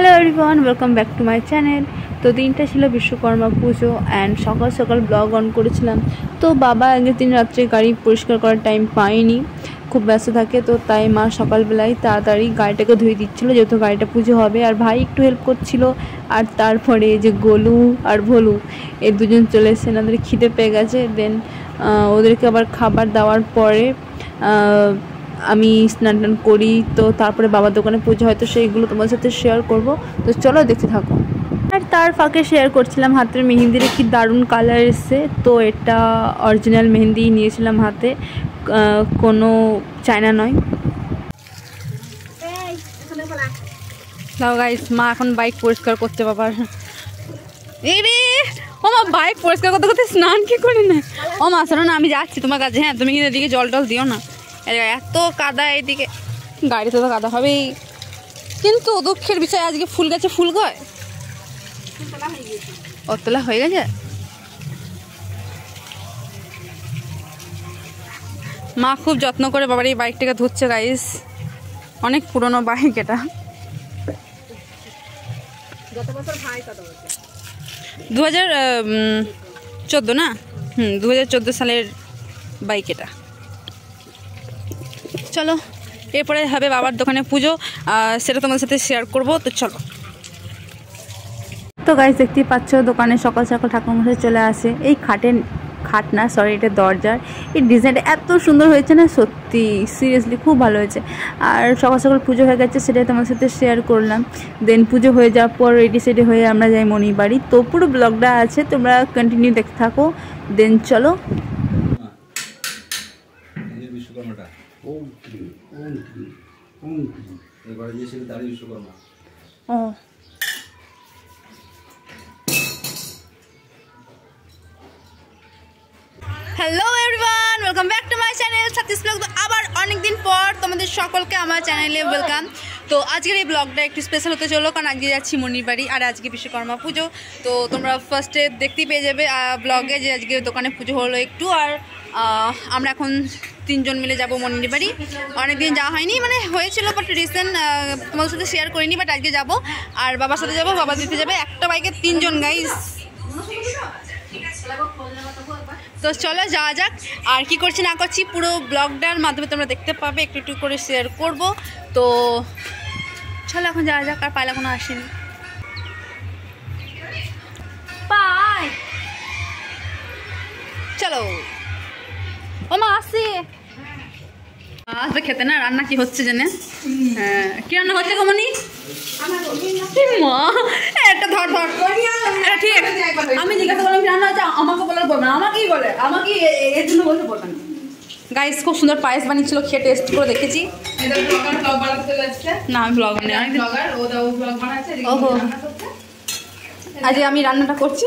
Hello everyone, welcome back to my channel. তো দিনটা ছিল বিশ্বকর্মা পুজো অ্যান্ড সকাল সকাল ব্লগ অন করেছিলাম। তো বাবা আগের দিন রাত্রে গাড়ি পরিষ্কার করার টাইম পায়নি, খুব ব্যস্ত থাকে। তো তাই মা সকালবেলায় তাড়াতাড়ি গাড়িটাকে ধুয়ে দিচ্ছিলো, যেহেতু গাড়িটা পুজো হবে। আর ভাই একটু হেল্প করছিল। আর তারপরে যে গোলু আর ভোলু এই দুজন চলে এসেছে, ওদের খিদে পেয়ে গেছে। দেন ওদেরকে আবার খাবার দেওয়ার পরে আমি স্নান টান করি। তো তারপরে বাবার দোকানে পুজো হয়, তো সেইগুলো তোমার সাথে শেয়ার করব। তো চলো দেখতে থাকো। আর তার ফাঁকে শেয়ার করছিলাম হাতের মেহেন্দির কি দারুণ কালার এসছে। তো এটা অরিজিনাল মেহেন্দি নিয়েছিলাম হাতে, কোনো চায়না নয়। গাইস, মা এখন বাইক পরিষ্কার করতে বাবার। এই রে ও মা, বাইক পরিষ্কার করতে করতে স্নান কি করি না। ও মা শোনো না, আমি যাচ্ছি তোমার কাছে। হ্যাঁ, তুমি কিন্তু এদিকে জল টল দিও না, এত কাদা এইদিকে। গাড়িতে তো কাদা হবেই, কিন্তু দুঃখের বিষয় আজকে ফুল গাছে ফুল গয় অতলা হয়ে গেছে। মা খুব যত্ন করে বাবার এই বাইকটাকে ধুচ্ছে গাইস, অনেক পুরনো বাইক এটা। 2014 না? 2014 সালের বাইক এটা। চলো এরপরে হবে বাবার দোকানে পুজো, সেটা তোমাদের সাথে শেয়ার করব। তো চলো। তো গাইস দেখতেই পাচ্ছ, দোকানে সকাল সকাল ঠাকুরমশাই চলে আসে। এই খাট না, সরি, এটা দরজার এই ডিজাইনটা এত সুন্দর হয়েছে না, সত্যি সিরিয়াসলি খুব ভালো হয়েছে। আর সকাল সকাল পুজো হয়ে গেছে, সেটাই তোমার সাথে শেয়ার করলাম। দেন পুজো হয়ে যাওয়ার পর রেডি সেডি হয়ে আমরা যাই মনির বাড়ি। তো পুরো ব্লগটা আছে, তোমরা কন্টিনিউ দেখতে থাকো। দেন চলো। Hello everyone, welcome back to my channel Sathi's blog. আবার অনেক দিন পর তোমাদের সকলকে আমার চ্যানেলে ওয়েলকাম। তো আজকের এই ব্লগটা একটু স্পেশাল হতে চলো, কারণ আজকে যাচ্ছি মনির বাড়ি। আর আজকে বিশ্বকর্মা পুজো। তো তোমরা ফার্স্টে দেখতেই পেয়ে যাবে ব্লগে যে আজকে দোকানে পুজো হলো একটু। আর আমরা এখন 3 জন মিলে যাব মনির বাড়ি। অনেকদিন যাওয়া হয়নি, মানে হয়েছিল বাট রিসেন্ট তোমাদের সাথে শেয়ার করিনি। বাট আজকে যাব, আর বাবার সাথে যাব, বাবা দিতে যাবে। একটা বাইকে 3 জন গাইস। তো চলো যাওয়া যাক। আর কি করছি না করছি পুরো ব্লগটার মাধ্যমে তোমরা দেখতে পাবে, একটু একটু করে শেয়ার করব। তো চলো এখন যাওয়া যাক। আর পায়লা কোনো আসেনি, বাই। চলো ও মা আসি আসবে খেতে না। রান্না কি হচ্ছে জানে? হ্যাঁ, কি রান্না হচ্ছে গমনি? মা এটা ধর ধর, এটা ঠিক আছে। আমি জিজ্ঞাসা করলাম কি রান্না হচ্ছে, আমাকে বলার বলবে না, আমাকেই বলে, আমাকে এর জন্য বলতে বলবেন। গাইস খুব সুন্দর পায়েস বানিয়েছিল, খেয়ে টেস্ট করে দেখেছি। না আমি ব্লগ বানাই, ওহো আজকে আমি রান্নাটা করছি।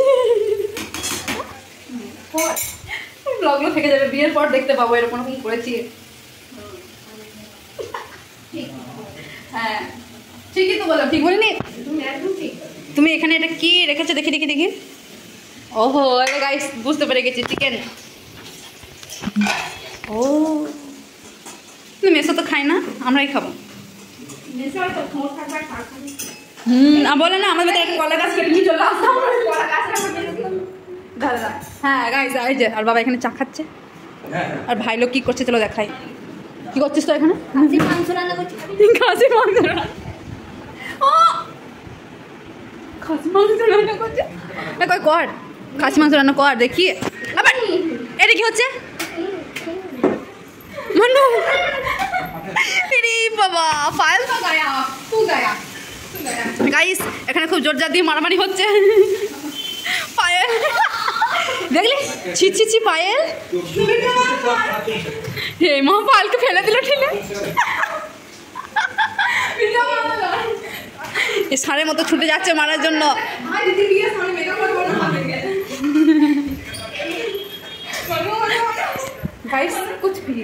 ব্লগগুলো থেকে যাবে, বিয়ের পর দেখতে পাবো এরকম করেছি। হ্যাঁ ঠিকই তো বললাম, ঠিক বলিনি? তুমি এখানে এটা কি রেখেছো? দেখি দেখি দেখি। ওহো আরে গাইস বুঝতে পেরে গেছি, চিকেন। ও মেসো তো খাই না, আমরাই খাবো। বলে না আমাদের একটা কলা গাছ কেটে নিয়ে চলে আসতাম। হ্যাঁ গাইস এই যে, আর বাবা এখানে চা খাচ্ছে। আর ভাই লোক কি করছে চলো দেখাই। কি করছিস তো এখানে? খাসি মাংস রান্না করছি। খাসি মাংস রান্না, ও খাসি মাংস রান্না করছে। কই কর, খাসি মাংস রান্না কর দেখি। আবার এটা কি হচ্ছে? মনু এরে বাবা, ফাইল তো গায়া, তু গায়া। গাইস এখানে খুব জোরজার দিয়ে মারামারি হচ্ছে। পায়েল দেখলি, ছি ছি ছি পায়েল। হে মা, পায়েলকে ফেলে দিল ঠিলে। সারের মতো ছুটে যাচ্ছে মারার জন্য। গাইস কুছ ভি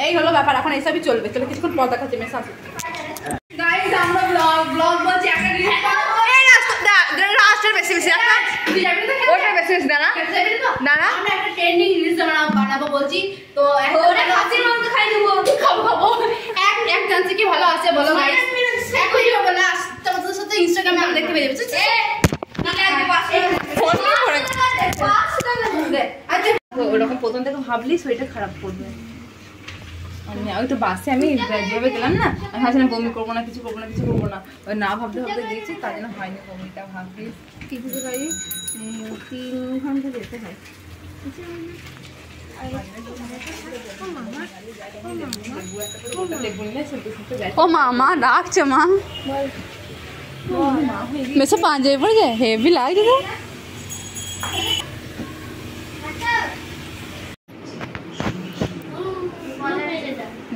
এই হলো ব্যাপার, এখন এইসবই চলবে। চলো কিছুক্ষণ পর দেখাচ্ছি মেসা। গাইস আমরা ব্লগ বলছি একটা রিলিজ করব। এই রাস্তার বেশি বেশি একটা ওটা বেশি বেশি দাঁড়া দাঁড়া, আমরা একটা ট্রেন্ডিং রিলিজ বানাবো বলছি। তো এখন খাসির মাংস খাই দেবো, খাবো। এক চান্সে কি ভালো আছে বলো গাইস? ভাবলেই শরীরটা খারাপ করবে। ওই তো বাসে আমি যেভাবে গেলাম না, আমি ভাবছিলাম বমি করবো না, কিছু করবো না, কিছু করবো না, ওই না ভাবতে ভাবতে গিয়েছি, তার জন্য হয়নি বমিটা। ভাবছি কিছু গাড়ি 3 ঘন্টা যেতে হয়। ও মামা রাখছে মা, মেসে 5 बजे पड़ गए, हेवी लाग रही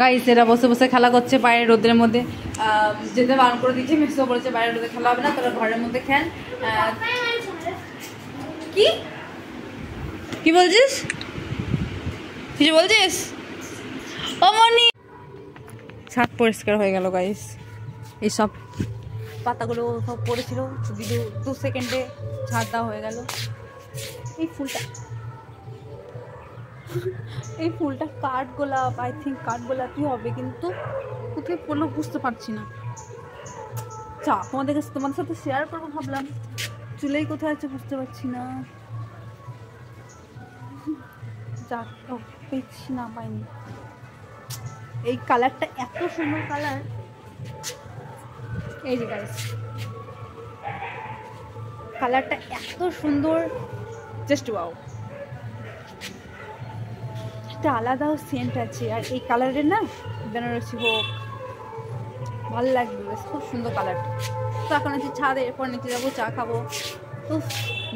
গাইস। এরা বসে বসে খেলা করছে বাইরে রোদের মধ্যে, যেতে বারণ করে দিচ্ছে। মেসো বলেছে বাইরে রোদে খেলা হবে না, তোরা ঘরের মধ্যে খেল। কি কি বলছিস, কিছু বলছিস? ও মনি, ছাদ পরিষ্কার হয়ে গেল গাইস। এইসব পাতাগুলো সব পড়েছিল, 2 সেকেন্ডে ছাদ দেওয়া হয়ে গেল। এই ফুলটা কাঠগোলাপ, আই থিঙ্ক কাঠগোলাপই হবে, কিন্তু কোথায় পড়লো বুঝতে পারছি না। তোমাদের সাথে শেয়ার করবো ভাবলাম, চুলেই কোথায় আছে বুঝতে পারছি না। পেয়েছি না, পাইনি। এই কালারটা এত সুন্দর কালার, এই যে গাইস কালারটা এত সুন্দর, জাস্ট ওয়াও। একটা আলাদাও সেন্ট আছে, আর এই কালারের না বেনারসি হোক ভালো লাগবে, খুব সুন্দর কালারটা। তো এখন আছি ছাদে, এরপর নিচে যাবো, চা খাবো। তো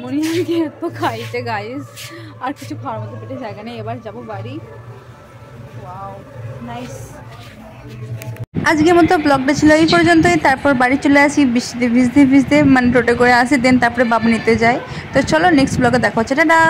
মনে হয় কি এত খাইছে গাইস, আর কিছু খাওয়ার মতো পেটে জায়গা নেই। এবার যাবো বাড়ি। Wow nice. আজকের মতো ব্লগটা ছিল এই পর্যন্তই। তারপর বাড়ি চলে আসি ভিজতে ভিজতে, মানে টোটো করে আসি, দেন তারপরে বাবু নিতে যাই। তো চলো নেক্সট ব্লগে দেখা হচ্ছে, টাটা।